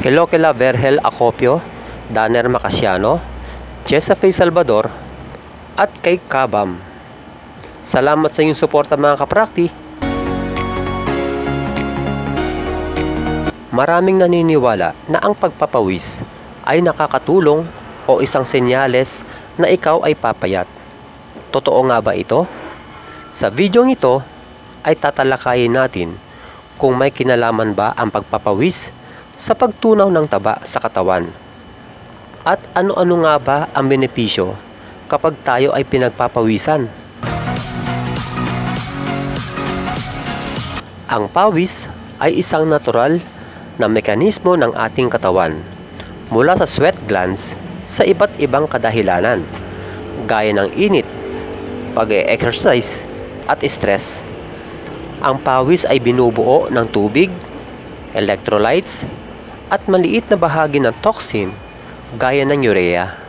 Hello kila Vergel Acopio, Danner Macasiano, Chesa Faye Salvador, at kay Kabam. Salamat sa inyong suporta mga kaprakti. Maraming naniniwala na ang pagpapawis ay nakakatulong o isang senyales na ikaw ay papayat. Totoo nga ba ito? Sa video ito ay tatalakayin natin kung may kinalaman ba ang pagpapawis sa pagtunaw ng taba sa katawan. At ano-ano nga ba ang benepisyo kapag tayo ay pinagpapawisan? Ang pawis ay isang natural na mekanismo ng ating katawan mula sa sweat glands sa iba't ibang kadahilanan, gaya ng init, pag-e-exercise at stress. Ang pawis ay binubuo ng tubig, electrolytes, at maliit na bahagi ng toxin gaya ng urea.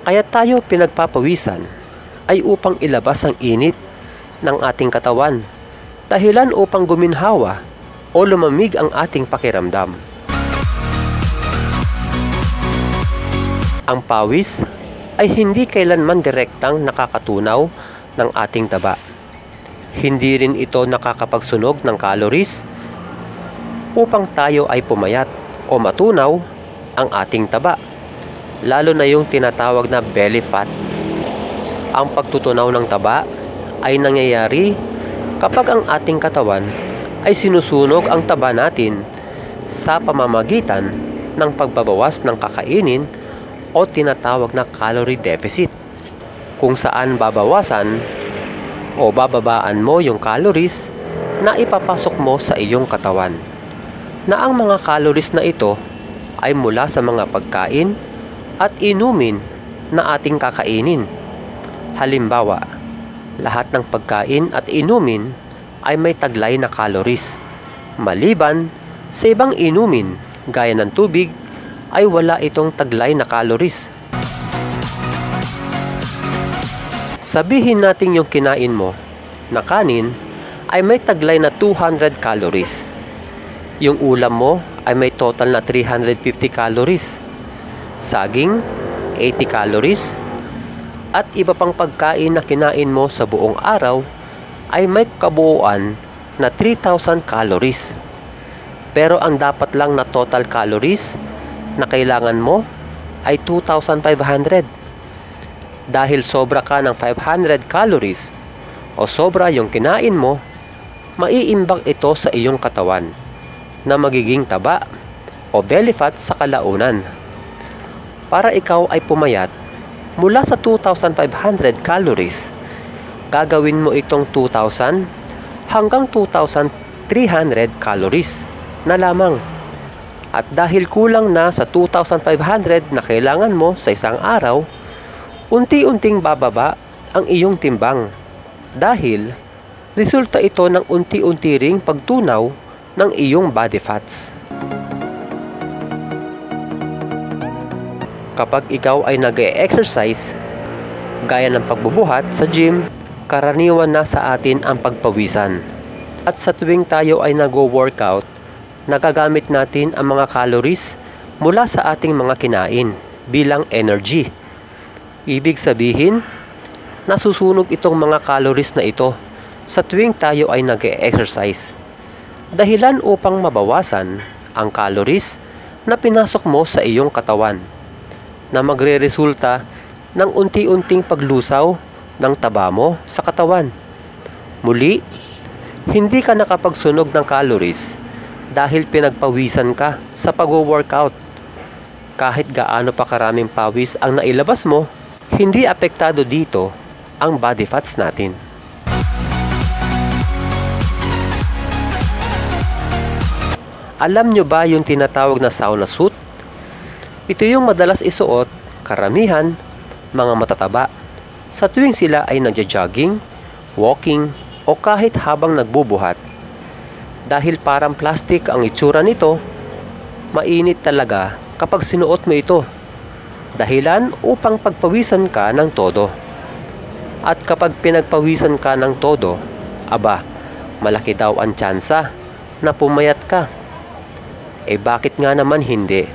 Kaya tayo pinagpapawisan ay upang ilabas ang init ng ating katawan, dahilan upang guminhawa o lumamig ang ating pakiramdam. Ang pawis ay hindi kailanman direktang nakakatunaw ng ating taba. Hindi rin ito nakakapagsunog ng calories upang tayo ay pumayat o matunaw ang ating taba, lalo na yung tinatawag na belly fat. Ang pagtutunaw ng taba ay nangyayari kapag ang ating katawan ay sinusunog ang taba natin sa pamamagitan ng pagbabawas ng kakainin o tinatawag na calorie deficit, kung saan babawasan o bababaan mo yung calories na ipapasok mo sa iyong katawan, na ang mga calories na ito ay mula sa mga pagkain at inumin na ating kakainin. Halimbawa, lahat ng pagkain at inumin ay may taglay na calories, maliban sa ibang inumin gaya ng tubig ay wala itong taglay na calories. Sabihin natin yung kinain mo na kanin ay may taglay na 200 calories. Yung ulam mo ay may total na 350 calories. Saging, 80 calories. At iba pang pagkain na kinain mo sa buong araw ay may kabuuan na 3,000 calories. Pero ang dapat lang na total calories na kailangan mo ay 2,500. Dahil sobra ka ng 500 calories o sobra yung kinain mo, maiimbag ito sa iyong katawan na magiging taba o belly fat sa kalaunan. Para ikaw ay pumayat mula sa 2,500 calories, gagawin mo itong 2,000 hanggang 2,300 calories na lamang. At dahil kulang na sa 2,500 na kailangan mo sa isang araw, unti-unting bababa ang iyong timbang. Dahil resulta ito ng unti-unti ring pagtunaw ng iyong body fats. Kapag ikaw ay nag-e-exercise, gaya ng pagbubuhat sa gym, karaniwan na sa atin ang pagpawisan. At sa tuwing tayo ay nag-workout, nagagamit natin ang mga calories mula sa ating mga kinain bilang energy. Ibig sabihin, nasusunog itong mga calories na ito sa tuwing tayo ay nag-e-exercise. Dahilan upang mabawasan ang calories na pinasok mo sa iyong katawan, na magre-resulta ng unti-unting paglusaw ng taba mo sa katawan. Muli, hindi ka nakapagsunog ng calories dahil pinagpawisan ka sa pag-workout. Kahit gaano pa karaming pawis ang nailabas mo, hindi apektado dito ang body fats natin. Alam nyo ba yung tinatawag na sauna suit? Ito yung madalas isuot, karamihan, mga matataba, sa tuwing sila ay nagja-jogging, walking, o kahit habang nagbubuhat. Dahil parang plastic ang itsura nito, mainit talaga kapag sinuot mo ito. Dahilan upang pagpawisan ka ng todo. At kapag pinagpawisan ka ng todo, aba, malaki daw ang tsansa na pumayat ka. Bakit nga naman hindi?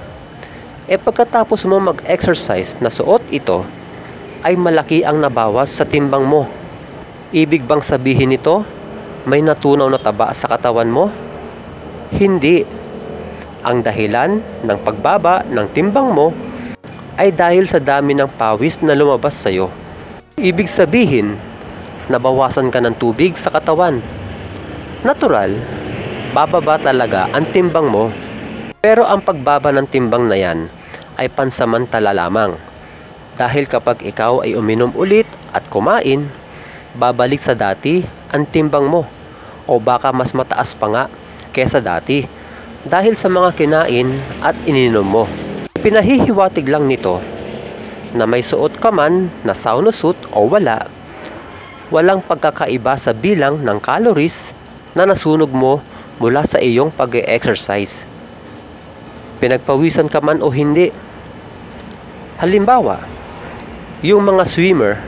Pagkatapos mo mag-exercise na suot ito, ay malaki ang nabawas sa timbang mo. Ibig bang sabihin nito, may natunaw na taba sa katawan mo? Hindi. Ang dahilan ng pagbaba ng timbang mo ay dahil sa dami ng pawis na lumabas sa iyo. Ibig sabihin, nabawasan ka ng tubig sa katawan. Natural, bababa talaga ang timbang mo. Pero ang pagbaba ng timbang na yan ay pansamantala lamang. Dahil kapag ikaw ay uminom ulit at kumain, babalik sa dati ang timbang mo. O baka mas mataas pa nga kesa dati. Dahil sa mga kinain at ininom mo. Pinahihiwatig lang nito na may suot ka man na sauna suit o wala, walang pagkakaiba sa bilang ng calories na nasunog mo mula sa iyong pag-e-exercise. Pinagpawisan ka man o hindi. Halimbawa, yung mga swimmer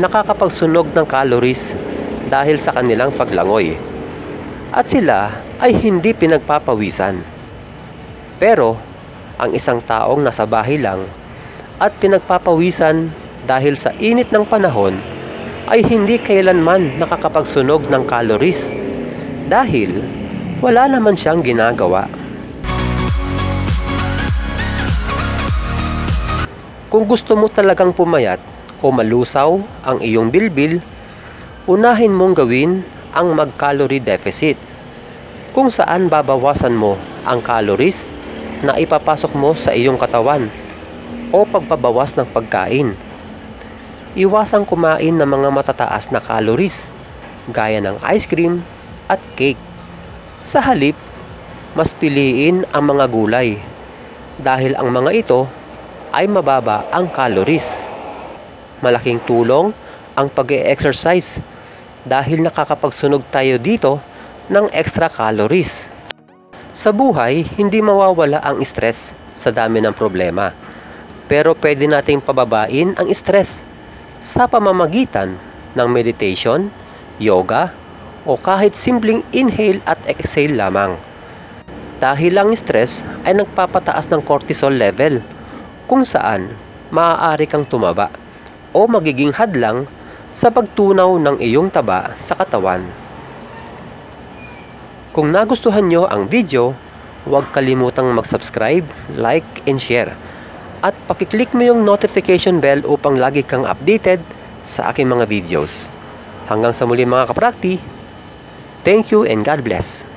nakakapagsunog ng calories dahil sa kanilang paglangoy. At sila ay hindi pinagpapawisan. Pero, ang isang taong nasa bahay lang at pinagpapawisan dahil sa init ng panahon ay hindi kailanman nakakapagsunog ng calories dahil wala naman siyang ginagawa. Kung gusto mo talagang pumayat o malusaw ang iyong bilbil, unahin mong gawin ang mag-calorie deficit, kung saan babawasan mo ang calories na ipapasok mo sa iyong katawan o pagbabawas ng pagkain. Iwasang kumain ng mga matataas na calories gaya ng ice cream at cake. Sa halip, mas piliin ang mga gulay dahil ang mga ito ay mababa ang calories. Malaking tulong ang pag-e-exercise dahil nakakapagsunog tayo dito ng extra calories. Sa buhay, hindi mawawala ang stress sa dami ng problema. Pero pwede nating pababain ang stress sa pamamagitan ng meditation, yoga, o kahit simpleng inhale at exhale lamang. Dahil ang stress ay nagpapataas ng cortisol level, kung saan maaari kang tumaba o magiging hadlang sa pagtunaw ng iyong taba sa katawan. Kung nagustuhan nyo ang video, huwag kalimutang mag-subscribe, like, and share. At pakiclick mo yung notification bell upang lagi kang updated sa aking mga videos. Hanggang sa muli mga kaprakti, thank you and God bless.